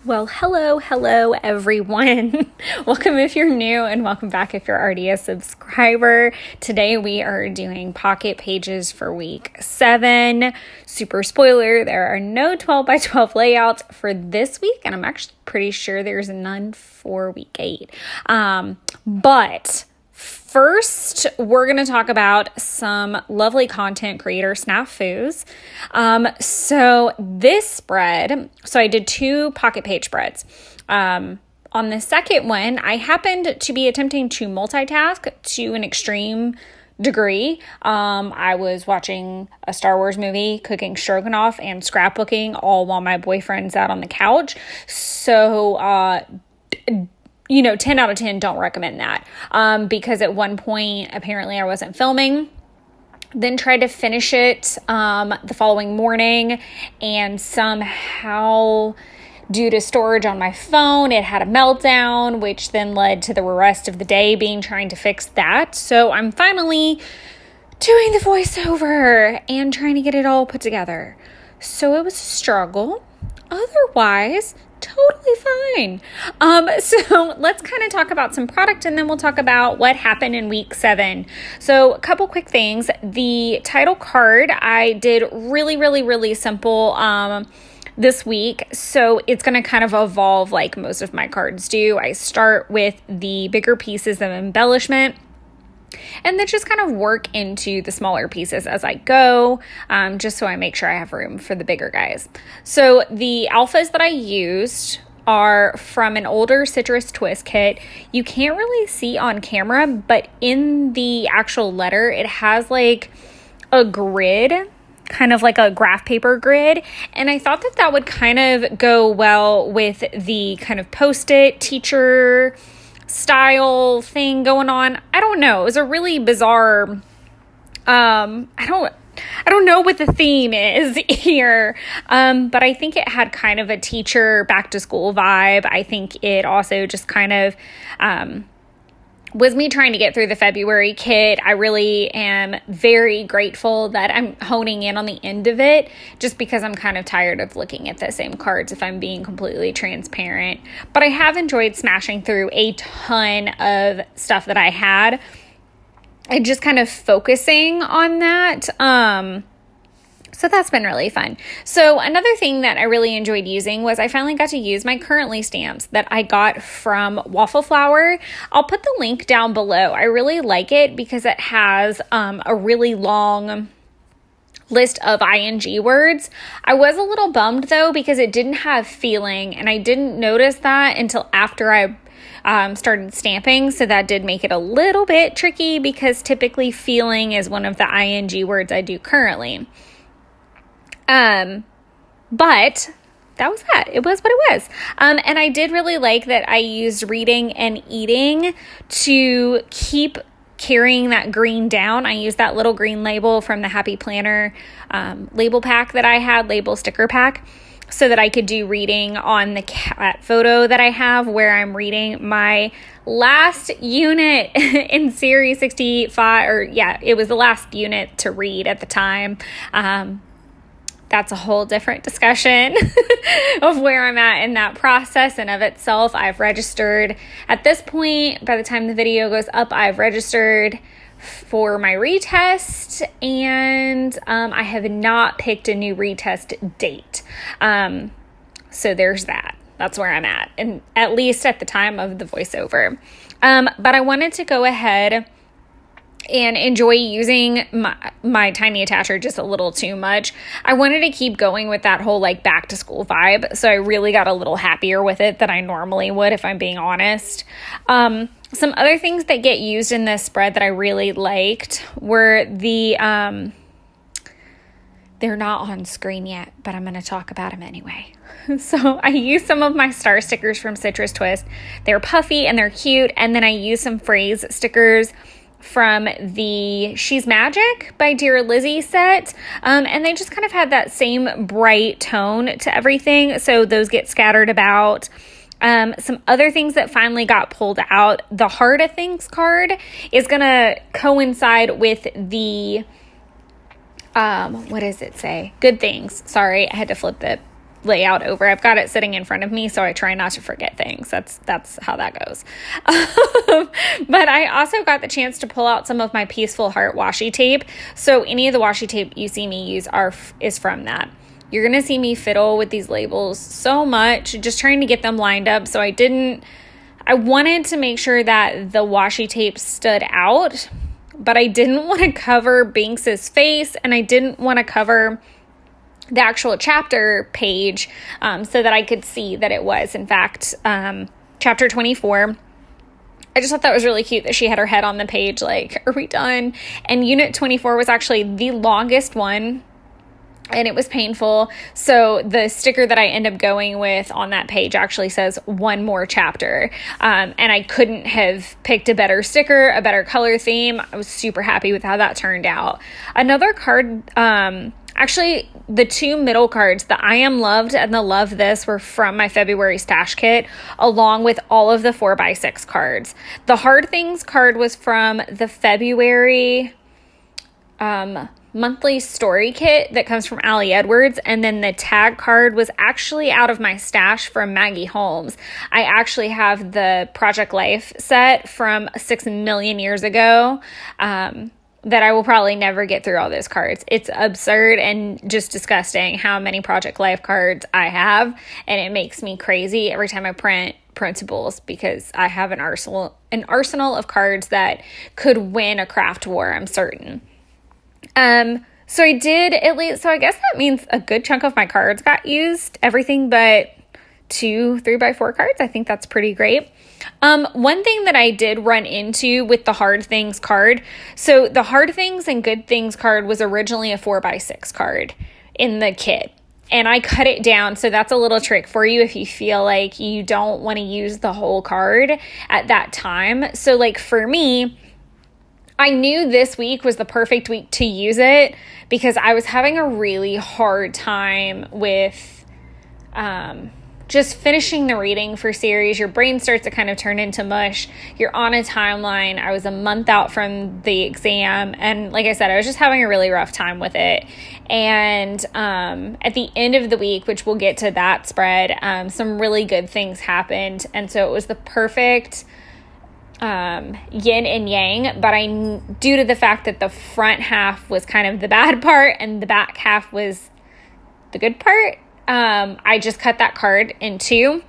Well, hello, everyone. Welcome if you're new and welcome back if you're already a subscriber. Today we are doing pocket pages for week 7. Super spoiler, there are no 12 by 12 layouts for this week, and I'm actually pretty sure there's none for week 8. But first, we're going to talk about some lovely content creator snafus. So this spread, I did 2 pocket page spreads. On the second one, I happened to be attempting to multitask to an extreme degree. I was watching a Star Wars movie, cooking stroganoff, and scrapbooking all while my boyfriend sat on the couch. So, 10 out of 10 don't recommend that, because at one point, apparently I wasn't filming, then tried to finish it, the following morning, and somehow, due to storage on my phone, it had a meltdown, which then led to the rest of the day being trying to fix that. So I'm finally doing the voiceover and trying to get it all put together. So it was a struggle. Otherwise, totally fine. So let's kind of talk about some product, and then we'll talk about what happened in week 7. So a couple quick things. The title card, I did really simple this week. So it's going to kind of evolve like most of my cards do. I start with the bigger pieces of embellishment, and then just kind of work into the smaller pieces as I go, just so I make sure I have room for the bigger guys. So the alphas that I used are from an older citrus twist kit. You can't really see on camera, but in the actual letter, it has like a grid, kind of like a graph paper grid. And I thought that would kind of go well with the kind of post-it teacher style thing going on. I don't know. It was a really bizarre, I don't know what the theme is here. But I think it had kind of a teacher back to school vibe. I think it also just kind of, was me trying to get through the February kit. I really am very grateful that I'm honing in on the end of it, just because I'm kind of tired of looking at the same cards, if I'm being completely transparent. But I have enjoyed smashing through a ton of stuff that I had and just kind of focusing on that. So that's been really fun. So another thing that I really enjoyed using was I finally got to use my Currently stamps that I got from Waffle Flower. I'll put the link down below. I really like it because it has a really long list of ing words. I was a little bummed though because it didn't have feeling, and I didn't notice that until after I started stamping. So that did make it a little bit tricky because typically feeling is one of the ing words I do currently. But that was that. It was what it was. And I did really like that I used reading and eating to keep carrying that green down. I used that little green label from the Happy Planner, label pack that I had, label sticker pack, so that I could do reading on the cat photo that I have, where I'm reading my last unit in series 65, it was the last unit to read at the time. That's a whole different discussion of where I'm at in that process and of itself. I've registered at this point, by the time the video goes up, I've registered for my retest, and I have not picked a new retest date. So there's that. That's where I'm at, and at least at the time of the voiceover. But I wanted to go ahead and enjoy using my tiny attacher just a little too much. I wanted to keep going with that whole like back to school vibe, so I really got a little happier with it than I normally would, if I'm being honest. Some other things that get used in this spread that I really liked were the they're not on screen yet, but I'm going to talk about them anyway. So I used some of my star stickers from Citrus Twist. They're puffy and they're cute, and then I used some phrase stickers from the She's Magic by Dear Lizzie set. And they just kind of had that same bright tone to everything. So those get scattered about. Some other things that finally got pulled out. The Heart of Things card is going to coincide with the, what does it say? Good Things. Sorry, I had to flip the layout over. I've got it sitting in front of me, so I try not to forget things. That's how that goes. But I also got the chance to pull out some of my Peaceful Heart washi tape. So any of the washi tape you see me use is from that. You're going to see me fiddle with these labels so much, just trying to get them lined up. So I wanted to make sure that the washi tape stood out, but I didn't want to cover Binks's face, and I didn't want to cover the actual chapter page so that I could see that it was, in fact, chapter 24. I just thought that was really cute that she had her head on the page, like, are we done? And unit 24 was actually the longest one, and it was painful. So the sticker that I end up going with on that page actually says one more chapter. And I couldn't have picked a better sticker, a better color theme. I was super happy with how that turned out. Another card, actually the two middle cards, the I Am Loved and the Love This, were from my February stash kit, along with all of the 4x6 cards. The Hard Things card was from the February, monthly story kit that comes from Allie Edwards, and then the tag card was actually out of my stash from Maggie Holmes. I actually have the Project Life set from 6 million years ago that I will probably never get through all those cards. It's absurd and just disgusting how many Project Life cards I have, and it makes me crazy every time I print principles, because I have an arsenal of cards that could win a craft war, I'm certain. So I did at least, so I guess that means a good chunk of my cards got used, everything but 2 3x4 cards. I think that's pretty great. One thing that I did run into with the Hard Things card, so the Hard Things and Good Things card was originally a 4x6 card in the kit, and I cut it down. So that's a little trick for you if you feel like you don't want to use the whole card at that time. So like for me, I knew this week was the perfect week to use it because I was having a really hard time with just finishing the reading for series. Your brain starts to kind of turn into mush. You're on a timeline. I was a month out from the exam, and like I said, I was just having a really rough time with it. And at the end of the week, which we'll get to that spread, some really good things happened, and so it was the perfect yin and yang. But due to the fact that the front half was kind of the bad part and the back half was the good part, I just cut that card in two,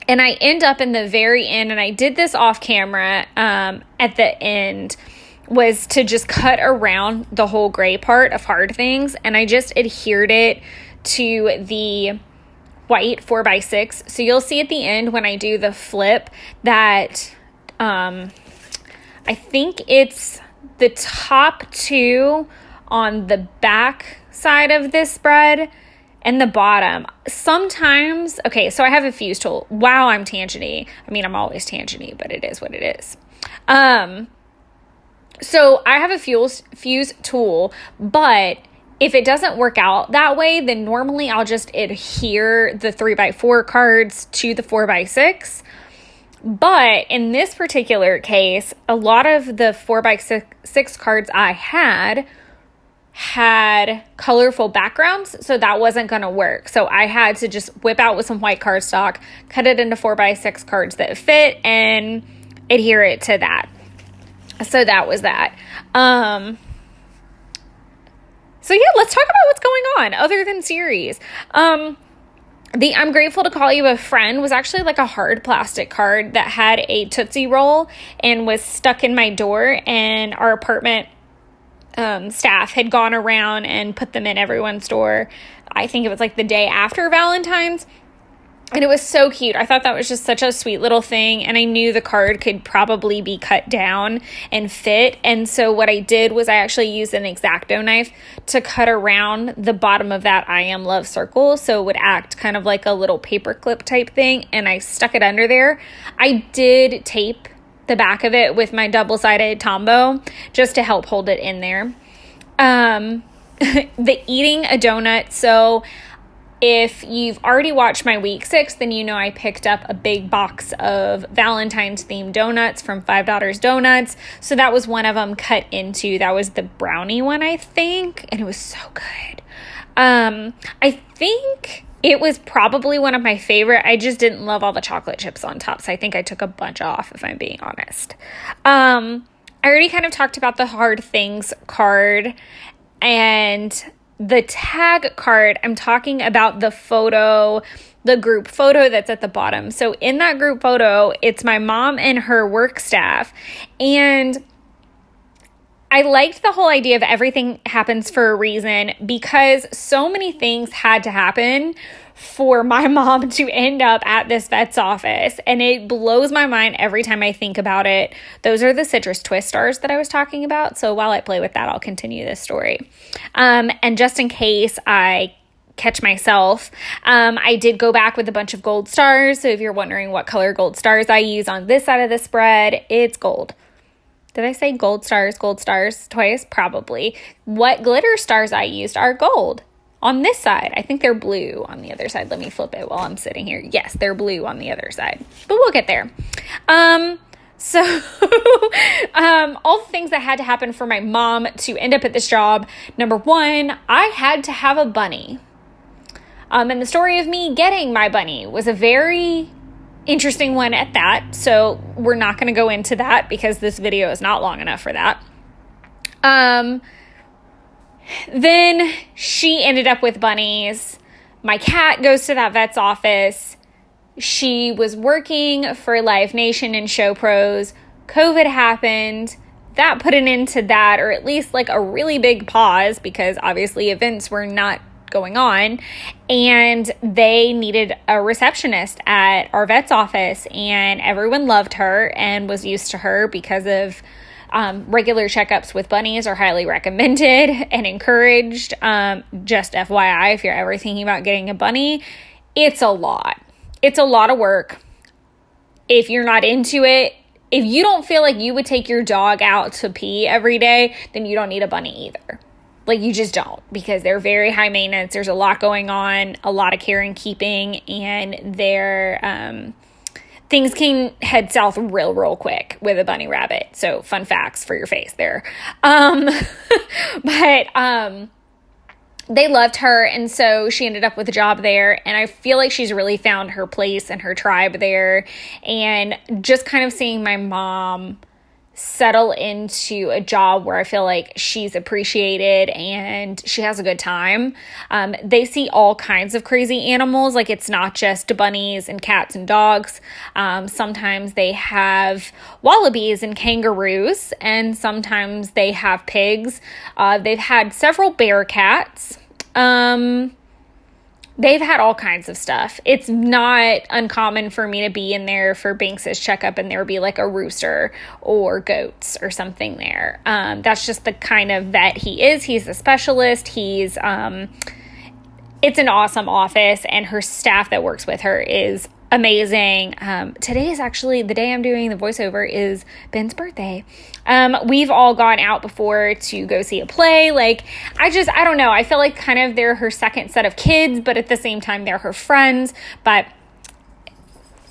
and I end up in the very end, and I did this off camera at the end, was to just cut around the whole gray part of Hard Things, and I just adhered it to the white 4x6. So you'll see at the end when I do the flip that I think it's the top two on the back side of this spread and the bottom. Sometimes, okay, so I have a fuse tool. Wow, I'm tangent-y. I mean, I'm always tangent-y, but it is what it is. So I have a fuse tool, but if it doesn't work out that way, then normally I'll just adhere the 3x4 cards to the 4x6. But in this particular case, a lot of the 4x6 cards I had colorful backgrounds, so that wasn't going to work. So I had to just whip out with some white cardstock, cut it into 4x6 cards that fit, and adhere it to that. So that was that. So yeah, let's talk about what's going on other than series. The I'm Grateful to Call You a Friend was actually like a hard plastic card that had a Tootsie Roll and was stuck in my door, and our apartment staff had gone around and put them in everyone's door. I think it was like the day after Valentine's, and it was so cute. I thought that was just such a sweet little thing, and I knew the card could probably be cut down and fit, and so what I did was I actually used an X-Acto knife to cut around the bottom of that I Am Love circle, so it would act kind of like a little paperclip type thing, and I stuck it under there. I did tape the back of it with my double-sided Tombow just to help hold it in there. The eating a donut, so if you've already watched my week 6, then you know I picked up a big box of Valentine's themed donuts from $5 Donuts. So that was one of them cut into. That was the brownie one, I think. And it was so good. I think It was probably one of my favorite. I just didn't love all the chocolate chips on top, so I think I took a bunch off, if I'm being honest. I already kind of talked about the hard things card, and the tag card, I'm talking about the photo, the group photo that's at the bottom. So in that group photo, it's my mom and her work staff, and I liked the whole idea of everything happens for a reason, because so many things had to happen for my mom to end up at this vet's office. And it blows my mind every time I think about it. Those are the citrus twist stars that I was talking about. So while I play with that, I'll continue this story. And just in case I catch myself, I did go back with a bunch of gold stars. So if you're wondering what color gold stars I use on this side of the spread, it's gold. Did I say gold stars twice? Probably. What glitter stars I used are gold on this side. I think they're blue on the other side. Let me flip it while I'm sitting here. Yes, they're blue on the other side, but we'll get there. So all the things that had to happen for my mom to end up at this job. Number one, I had to have a bunny. And the story of me getting my bunny was a very interesting one at that. So we're not going to go into that because this video is not long enough for that. Then she ended up with bunnies. My cat goes to that vet's office. She was working for Live Nation and Show Pros. COVID happened. That put an end to that, or at least like a really big pause, because obviously events were not going on, and they needed a receptionist at our vet's office, and everyone loved her and was used to her because of regular checkups with bunnies are highly recommended and encouraged. Just FYI, if you're ever thinking about getting a bunny, it's a lot. It's a lot of work. If you're not into it, if you don't feel like you would take your dog out to pee every day, then you don't need a bunny either. Like, you just don't, because they're very high maintenance. There's a lot going on, a lot of care and keeping, and things can head south real quick with a bunny rabbit. So fun facts for your face there. They loved her, and so she ended up with a job there, and I feel like she's really found her place and her tribe there, and just kind of seeing my mom settle into a job where I feel like she's appreciated and she has a good time. They see all kinds of crazy animals. Like, it's not just bunnies and cats and dogs. Sometimes they have wallabies and kangaroos, and sometimes they have pigs. They've had several bear cats. They've had all kinds of stuff. It's not uncommon for me to be in there for Banks's checkup and there would be like a rooster or goats or something there. That's just the kind of vet he is. He's a specialist. It's an awesome office, and her staff that works with her is amazing. Today is actually the day I'm doing the voiceover is Ben's birthday. We've all gone out before to go see a play. Like, I don't know. I feel like kind of they're her second set of kids, but at the same time, they're her friends. But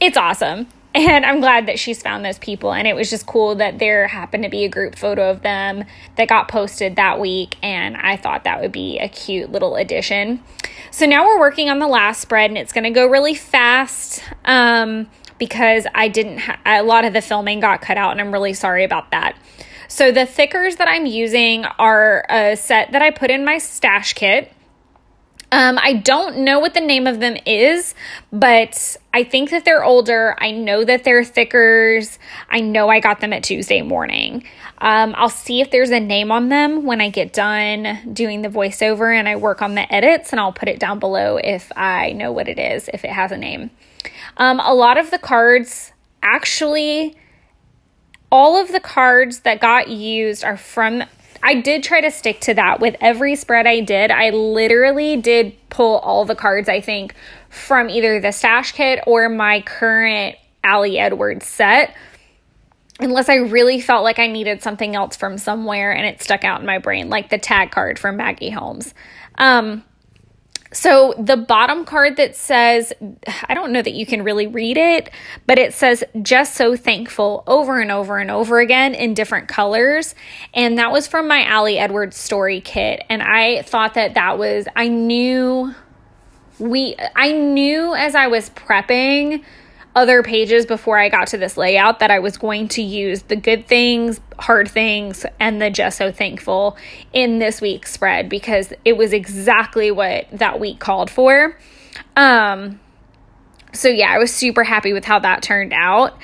it's awesome. And I'm glad that she's found those people. And it was just cool that there happened to be a group photo of them that got posted that week. And I thought that would be a cute little addition. So now we're working on the last spread, and it's going to go really fast because a lot of the filming got cut out, and I'm really sorry about that. So the thickers that I'm using are a set that I put in my stash kit. I don't know what the name of them is, but I think that they're older. I know that they're thickers. I know I got them at Tuesday morning. I'll see if there's a name on them when I get done doing the voiceover and I work on the edits, and I'll put it down below if I know what it is, if it has a name. A lot of the cards, actually, all of the cards that got used are from... I did try to stick to that with every spread I did. I literally did pull all the cards, I think, from either the stash kit or my current Allie Edwards set, unless I really felt like I needed something else from somewhere and it stuck out in my brain, like the tag card from Maggie Holmes. So the bottom card that says, I don't know that you can really read it, but it says "just so thankful" over and over and over again in different colors. And that was from my Allie Edwards story kit. And I thought that was, I knew I knew as I was prepping other pages before I got to this layout that I was going to use the good things, hard things, and the just so thankful in this week's spread, because it was exactly what that week called for. So yeah, I was super happy with how that turned out.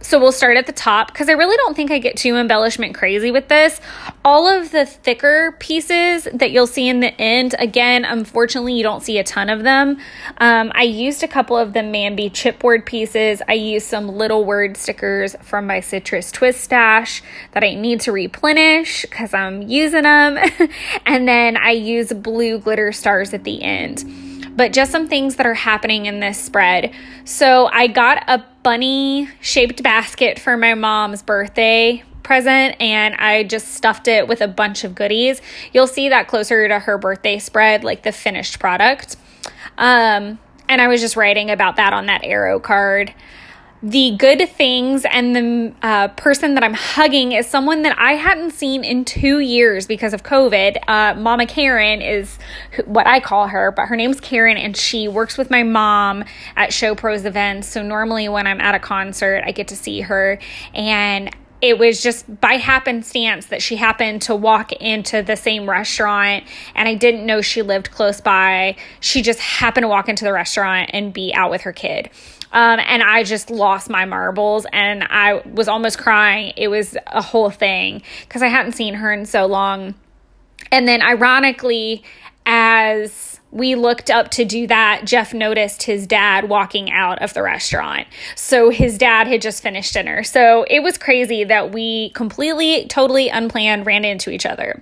So we'll start at the top, because I really don't think I get too embellishment crazy with this. All of the thicker pieces that you'll see in the end, again, unfortunately, you don't see a ton of them. I used a couple of the Mambi chipboard pieces. I used some little word stickers from my Citrus Twist stash that I need to replenish because I'm using them. And then I use blue glitter stars at the end. But just some things that are happening in this spread. So I got a bunny-shaped basket for my mom's birthday present, and I just stuffed it with a bunch of goodies. You'll see that closer to her birthday spread, like the finished product. And I was just writing about that on that arrow card. The good things and the person that I'm hugging is someone that I hadn't seen in 2 years because of COVID. Mama Karen is what I call her, but her name's Karen, and she works with my mom at Show Pros events. So normally when I'm at a concert, I get to see her, and it was just by happenstance that she happened to walk into the same restaurant, and I didn't know she lived close by. She just happened to walk into the restaurant and be out with her kid. And I just lost my marbles, and I was almost crying. It was a whole thing because I hadn't seen her in so long. And then ironically, as we looked up to do that, Jeff noticed his dad walking out of the restaurant. So his dad had just finished dinner. So it was crazy that we completely, totally unplanned ran into each other.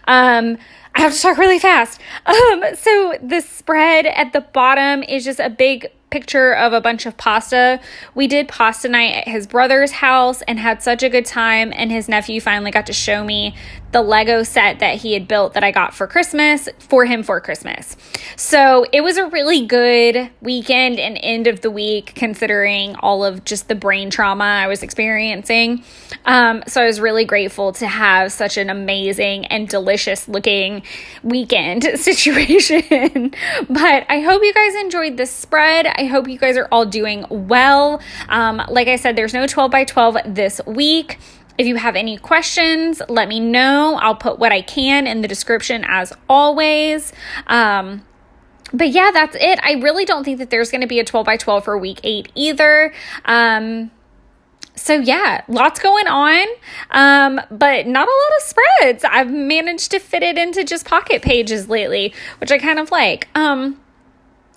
I have to talk really fast. So the spread at the bottom is just a big picture of a bunch of pasta. We did pasta night at his brother's house and had such a good time, and his nephew finally got to show me the Lego set that he had built that I got for Christmas for him for Christmas. So it was a really good weekend and end of the week considering all of just the brain trauma I was experiencing. So I was really grateful to have such an amazing and delicious looking weekend situation. But I hope you guys enjoyed this spread. I hope you guys are all doing well. Like I said, there's no 12 by 12 this week. If you have any questions, let me know. I'll put what I can in the description as always. But yeah, that's it. I really don't think that there's going to be a 12 by 12 for week 8 either. So yeah, lots going on, but not a lot of spreads. I've managed to fit it into just pocket pages lately, which I kind of like.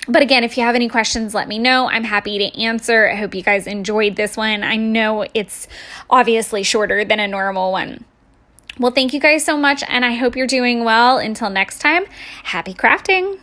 But again, if you have any questions, let me know. I'm happy to answer. I hope you guys enjoyed this one. I know it's obviously shorter than a normal one. Well, thank you guys so much, and I hope you're doing well. Until next time, happy crafting.